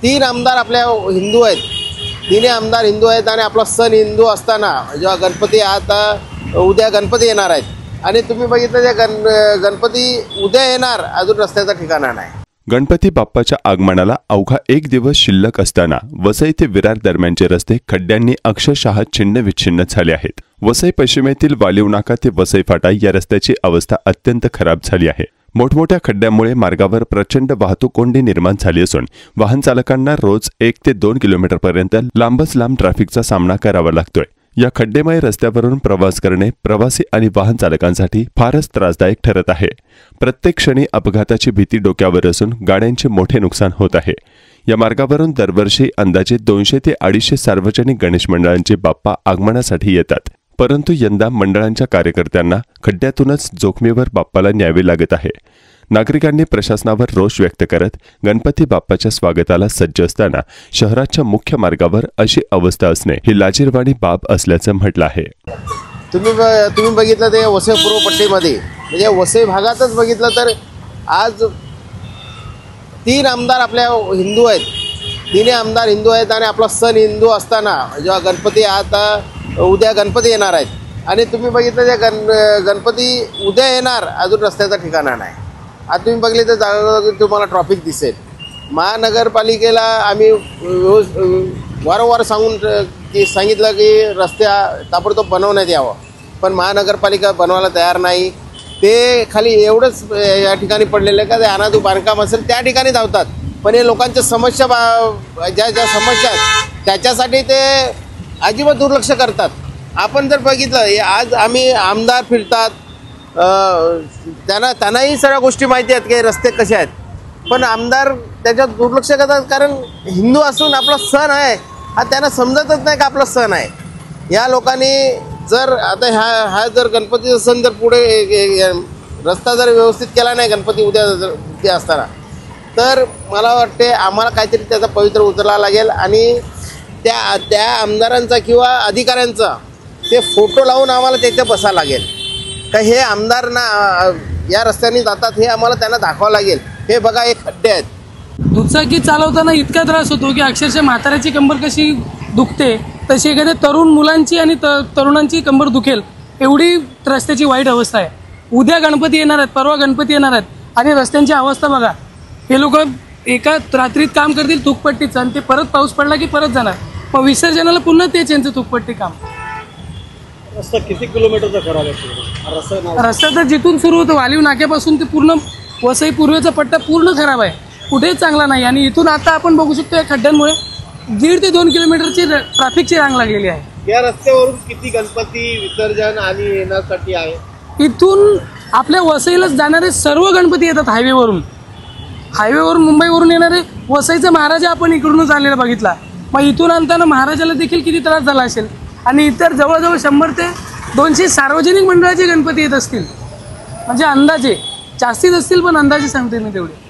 तीन आमदार आपल्या हिंदू आहेत, तिन्ही आमदार हिंदू आहेत आणि आपला सण हिंदू असताना जेव्हा गणपती आता उद्या गणपती येणार आहेत आणि तुम्ही बघितलं ते गणपती उद्या येणार, अजून रस्त्याचा ठिकाणा नाही। गणपती बाप्पाच्या आगमनाला अवघा एक दिवस शिल्लक असताना वसई ते विरार दरम्यानचे रस्ते खड्ड्यांनी अक्षरशः छिन्नविच्छिन्न झाले आहेत। वसई पश्चिमेतील वालीव नाका ते वसई फाटा या रस्त्याची अवस्था अत्यंत खराब झाली आहे। मोठमोठ्या खड्ड्यांमुळे मार्गावर प्रचंड वाहतूक कोंडी निर्माण झाली असून वाहन चालकांना रोज 1 ते 2 किलोमीटरपर्यंत लांबच लांब ट्रॅफिकचा सामना करावा लागतोय। या खड्डेमय रस्त्यावरून प्रवास करणे प्रवासी आणि वाहन चालकांसाठी फारच त्रासदायक ठरत आहे। प्रत्येक क्षणी अपघाताची भीती डोक्यावर असून गाड्यांचे मोठे नुकसान होत आहे। या मार्गावरून दरवर्षी अंदाजे 200 ते 250 सार्वजनिक गणेश मंडळांचे बाप्पा आगमनासाठी येतात, परंतु यंदा मंडळांच्या कार्यकर्त्यांना खड्ड्यातूनच जोखमीवर बाप्पाला न्यावे लागत आहे। नागरिकांनी प्रशासनावर रोष व्यक्त करत गणपती बाप्पाच्या स्वागताला सज्ज असताना शहराच्या मुख्य मार्गावर अशी अवस्था असणे ही लाजिरवाणी बाब असल्याचं म्हटलं आहे। तुम्ही बघितलं ते वसई पूर्व पट्टीमध्ये म्हणजे वसई भागातच बघितलं तर आज तीन आमदार आपल्या हिंदू आहेत, तिन्ही आमदार हिंदू आहेत आणि आपला सण हिंदू असताना जेव्हा गणपती आता उद्या गणपती येणार आहेत आणि तुम्ही बघितलं ते गणपती उद्या येणार, अजून रस्त्याचा ठिकाणा नाही। आता तुम्ही बघले तर जागोजागी तुम्हाला ट्रॉफिक दिसेल। महानगरपालिकेला आम्ही वारंवार सांगितलं की रस्त्या ताबडतोब बनवण्यात यावं, पण महानगरपालिका बनवायला तयार नाही। ते खाली एवढंच या ठिकाणी पडलेलं आहे का ते अनाधू बांधकाम असेल त्या ठिकाणी धावतात, पण हे लोकांच्या समस्या ज्या समस्या आहेत त्याच्यासाठी ते अजिबात दुर्लक्ष करतात। आपण जर बघितलं आज आम्ही आमदार फिरतात, त्यांनाही सर्व गोष्टी माहिती आहेत की रस्ते कसे आहेत, पण आमदार त्याच्यात दुर्लक्ष करतात कारण हिंदू असून आपला सण आहे हा त्यांना समजतच नाही का आपला सण आहे। या लोकांनी जर आता हा जर गणपतीचा सण जर पुढे रस्ता जर व्यवस्थित केला नाही गणपती उद्या असताना, तर मला वाटते आम्हाला काहीतरी त्याचा पवित्र उचलावा लागेल आणि त्या आमदारांचा किंवा अधिकाऱ्यांचा ते फोटो लावून आम्हाला त्याच्या बसावं लागेल का हे आमदार ना या रस्त्याने जातात हे आम्हाला त्यांना दाखवावं लागेल। हे बघा हे खड्डे आहेत। दुचाकी चालवताना इतका त्रास होतो की अक्षरशः म्हाताऱ्याची कंबर कशी दुखते तशी एखाद्या तरुण मुलांची आणि तरुणांची कंबर दुखेल एवढी रस्त्याची वाईट अवस्था आहे। उद्या गणपती येणार आहेत, परवा गणपती येणार आहेत आणि रस्त्यांची अवस्था बघा। हे लोक एका रात्रीत काम करतील तुकपट्टीचं आणि ते परत पाऊस पडला की परत जाणार, मग विसर्जनाला पुन्हा तेच यांचं तुकपट्टी काम। रस्ता किती किलोमीटरचा खराब आहे? रस्ता तर जिथून सुरू होतं वालीव नाक्यापासून ते पूर्ण वसई पूर्वेचा पट्टा पूर्ण खराब आहे, कुठेच चांगला नाही। आणि इथून आता आपण बघू शकतो या खड्ड्यांमुळे 1.5 ते 2 किलोमीटरची ट्रॅफिकची रांग लागलेली आहे। या रस्त्यावरून किती गणपती विसर्जन आणि येण्यासाठी आहे? इथून आपल्या वसईलाच जाणारे सर्व गणपती येतात हायवेवरून मुंबईवरून येणारे वसईचा महाराजा आपण इकडूनच आलेला बघितला, मग इथून आणताना महाराजाला देखील किती त्रास झाला असेल। आणि इतर जवळजवळ 100 ते 200 सार्वजनिक मंडळाचे गणपती येत असतील, म्हणजे अंदाजे जास्तीच असतील पण अंदाजे सांगते मी तेवढे।